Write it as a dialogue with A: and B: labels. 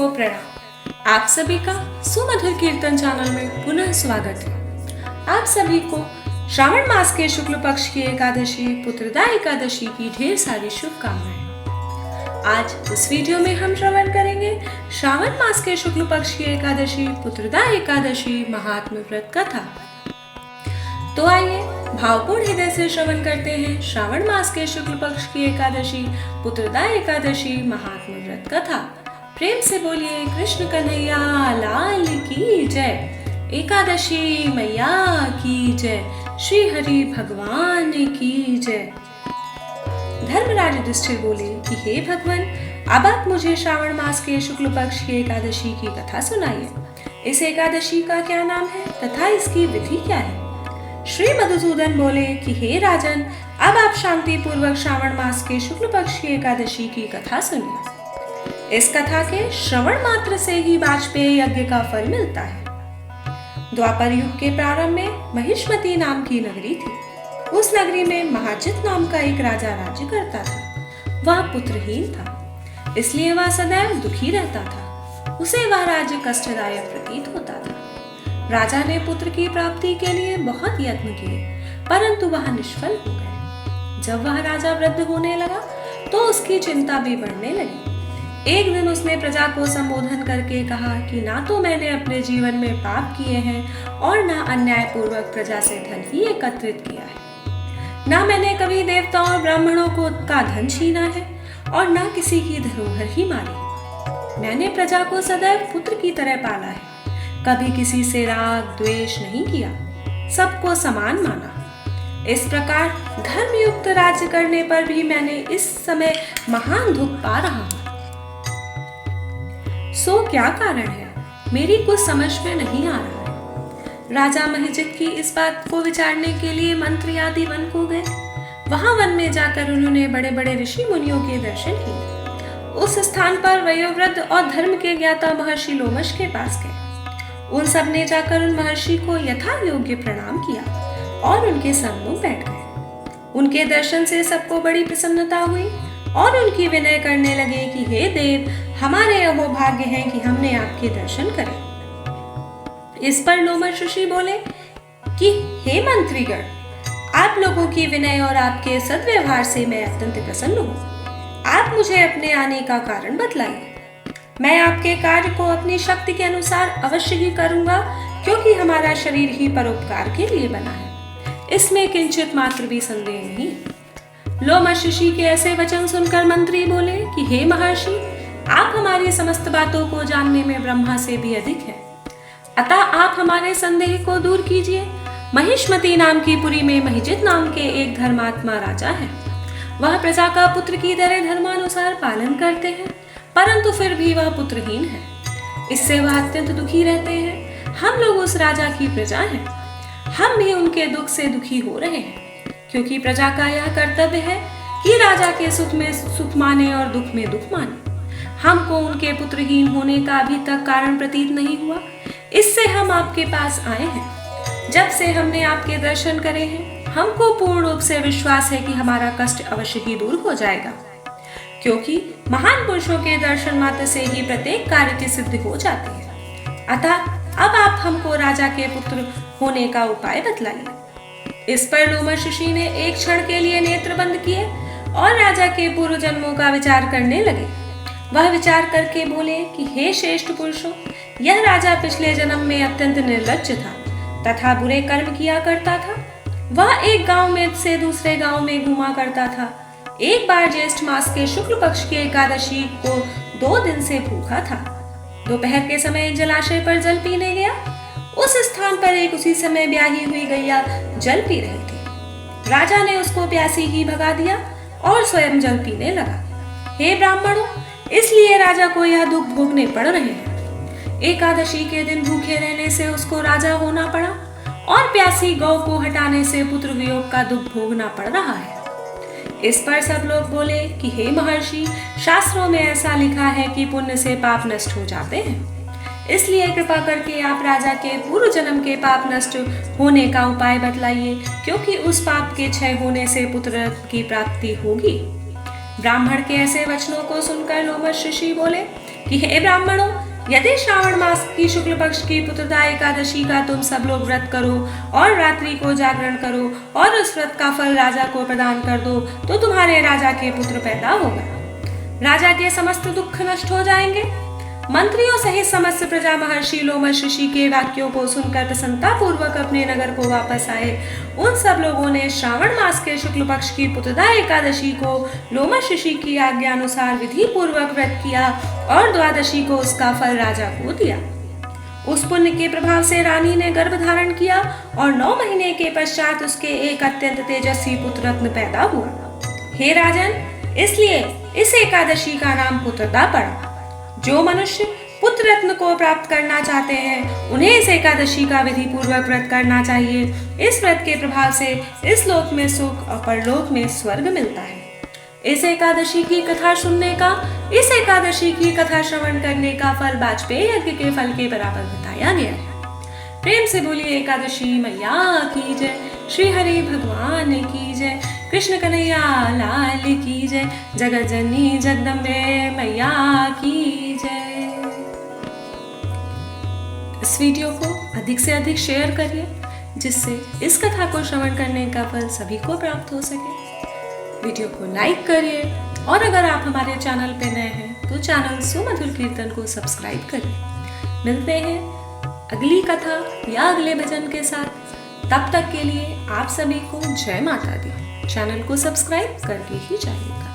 A: को प्रणाम। आप सभी का सुमधुर कीर्तन चैनल में पुनः स्वागत है। आप सभी को श्रावण मास के शुक्ल पक्ष की एकादशी पुत्रदा एकादशी की ढेर सारी शुभकामनाएं। आज इस वीडियो में हम श्रवण करेंगे श्रावण मास के शुक्ल पक्ष की एकादशी पुत्रदा एकादशी महात्म्य व्रत कथा। तो आइए भावपूर्ण हृदय से श्रवण करते हैं श्रावण मास के शुक्ल पक्ष की एकादशी पुत्रदा एकादशी महात्म्य व्रत कथा। प्रेम से बोलिए कृष्ण कन्हैया लाल की जय। एकादशी मैया की जय, श्री हरि भगवान की जय। धर्मराज युधिष्ठिर बोले कि हे भगवान, अब आप मुझे श्रावण मास के शुक्ल पक्ष की एकादशी की कथा सुनाइए। इस एकादशी का क्या नाम है तथा इसकी विधि क्या है? श्री मधुसूदन बोले कि हे राजन, अब आप शांति पूर्वक श्रावण मास के शुक्ल पक्ष की एकादशी की कथा सुनिए। इस कथा के श्रवण मात्र से ही वाजपेयी यज्ञ का फल मिलता है। द्वापर युग के प्रारंभ में महिष्मती नाम की नगरी थी। उस नगरी में महाजित नाम का एक राजा राज्य करता था। वह पुत्रहीन था, इसलिए वह सदैव दुखी रहता था। उसे वह राज्य कष्टदायक प्रतीत होता था। राजा ने पुत्र की प्राप्ति के लिए बहुत यत्न किए, परंतु वह निष्फल हो गए। जब वह राजा वृद्ध होने लगा तो उसकी चिंता भी बढ़ने लगी। एक दिन उसने प्रजा को संबोधन करके कहा कि ना तो मैंने अपने जीवन में पाप किए हैं और ना अन्यायपूर्वक प्रजा से धन ही एकत्रित किया है। ना मैंने कभी देवताओं और ब्राह्मणों का धन छीना है और ना किसी की धरोहर ही मारी। मैंने प्रजा को सदैव पुत्र की तरह पाला है, कभी किसी से राग द्वेष नहीं किया, सबको समान माना। इस प्रकार धर्मयुक्त राज्य करने पर भी मैंने इस समय महान दुख पा रहा हूं। सो क्या कारण है, मेरी कुछ समझ में नहीं आ रहा है। राजा महिजित की इस बात को विचारने के लिए मंत्री आदि वन को गए। वहां वन में जाकर उन्होंने बड़े बड़े ऋषि मुनियों के दर्शन किए। उस स्थान पर वयोवृद्ध और धर्म के ज्ञाता महर्षि लोमश के पास गए। उन सब ने जाकर उन महर्षि को यथा योग्य प्रणाम किया और उनके सम्मुख बैठ गए। उनके दर्शन से सबको बड़ी प्रसन्नता हुई और उनकी विनय करने लगे कि हे देव, हमारे अहोभाग्य है कि हमने आपके दर्शन करे। इस पर लोमश ऋषि बोले कि हे मंत्रीगण, आप लोगों की विनय और आपके सद्व्यवहार से मैं अत्यंत प्रसन्न हूँ। आप मुझे अपने आने का कारण बतलाइए। मैं आपके कार्य को अपनी शक्ति के अनुसार अवश्य ही करूंगा, क्योंकि हमारा शरीर ही परोपकार के लिए बना है। इसमें किंचित मात्र भी संदेह नहीं। लोमश ऋषि के ऐसे वचन सुनकर मंत्री बोले कि हे महर्षि, आप हमारी समस्त बातों को जानने में ब्रह्मा से भी अधिक हैं। अतः आप हमारे संदेह को दूर कीजिए। महिष्मती नाम की पुरी में महिजित नाम के एक धर्मात्मा राजा है। वह प्रजा का पुत्र की तरह धर्मानुसार पालन करते हैं, परंतु फिर भी वह पुत्रहीन है। इससे वह अत्यंत दुखी रहते हैं। हम लोग उस राजा की प्रजा हैं। हम भी उनके दुख से दुखी हो रहे हैं, क्योंकि प्रजा का यह कर्तव्य है कि राजा के सुख में सुख माने और दुख में दुख माने। हमको उनके पुत्रहीन होने का अभी तक कारण प्रतीत नहीं हुआ, इससे हम आपके पास आए हैं। जब से हमने आपके दर्शन करे हैं, हमको पूर्ण रूप से विश्वास है कि हमारा कष्ट अवश्य ही दूर हो जाएगा, क्योंकि महान पुरुषों के दर्शन मात्र से ही प्रत्येक कार्य की सिद्धि हो जाती है। अतः अब आप हमको राजा के पुत्र होने का उपाय बतलाइए। इस पर लोमश ऋषि ने एक क्षण के लिए नेत्र बंद किए और राजा के पूर्व जन्मों का विचार करने लगे। वह विचार करके बोले कि हे श्रेष्ठ पुरुषों, यह राजा पिछले जन्म में अत्यंत निर्लज्ज था तथा बुरे कर्म किया करता था। वह एक गांव में से दूसरे गांव में घूमा करता था। एक बार ज्येष्ठ मास के शुक्ल पक्ष की एकादशी को 2 दिन से भूखा था। दोपहर के समय एक जलाशय पर जल पीने गया। उस स्थान पर एक उसी समय ब्याही हुई गैया जल पी रही थी। राजा ने उसको प्यासी ही भगा दिया और स्वयं जल पीने लगा। हे ब्राह्मणों, इसलिए राजा को यह दुख भोगने पड़ रहे हैं। एकादशी के दिन भूखे रहने से उसको राजा होना पड़ा और प्यासी गौ को हटाने से पुत्र वियोग का दुख भोगना पड़ रहा है। इस पर सब लोग बोले कि हे महर्षि, शास्त्रों में ऐसा लिखा है कि पुण्य से पाप नष्ट हो जाते हैं। इसलिए कृपा करके आप राजा के पूर्व जन्म के पाप नष्ट होने का उपाय बतलाइए, क्योंकि उस पाप के क्षय होने से पुत्र की प्राप्ति होगी। ब्राह्मण के ऐसे वचनों को सुनकर लोमश ऋषि बोले कि हे ब्राह्मणों, यदि श्रावण मास की शुक्ल पक्ष की पुत्रदा एकादशी का तुम सब लोग व्रत करो और रात्रि को जागरण करो और उस व्रत का फल राजा को प्रदान कर दो तो तुम्हारे राजा के पुत्र पैदा होगा। राजा के समस्त दुख नष्ट हो जाएंगे। मंत्रियों सहित समस्त प्रजा महर्षि लोमश ऋषि के वाक्यों को सुनकर प्रसन्नता पूर्वक अपने नगर को वापस आए। उन सब लोगों ने श्रावण मास के शुक्ल पक्ष की पुत्रदा एकादशी को लोमश ऋषि की आज्ञा अनुसार विधि पूर्वक व्रत किया और द्वादशी को उसका फल राजा को दिया। उस पुण्य के प्रभाव से रानी ने गर्भ धारण किया और 9 महीने के पश्चात उसके एक अत्यंत तेजस्वी पुत्र रत्न पैदा हुआ। हे राजन, इसलिए इस एकादशी का नाम पुत्रदा पड़ा। जो मनुष्य पुत्र रत्न को प्राप्त करना चाहते हैं उन्हें इस एकादशी का विधि पूर्वक व्रत करना चाहिए। इस व्रत के प्रभाव से इस लोक में सुख और परलोक में स्वर्ग मिलता है। इस एकादशी की कथा सुनने का, इस एकादशी की कथा श्रवण करने का फल वाजपेयी यज्ञ के फल के बराबर बताया गया है। प्रेम से बोलिए एकादशी मैया की जय, श्री हरि भगवान की जय, कृष्ण कन्हैया लाल की जय, जगत जननी जगदम्बे मैया की जय। इस वीडियो को अधिक से अधिक शेयर करिए जिससे इस कथा को श्रवण करने का फल सभी को प्राप्त हो सके। वीडियो को लाइक करिए और अगर आप हमारे चैनल पे नए हैं तो चैनल सुमधुर कीर्तन को सब्सक्राइब करिए। मिलते हैं अगली कथा या अगले भजन के साथ। तब तक के लिए आप सभी को जय माता दी। चैनल को सब्सक्राइब करके ही जाइएगा।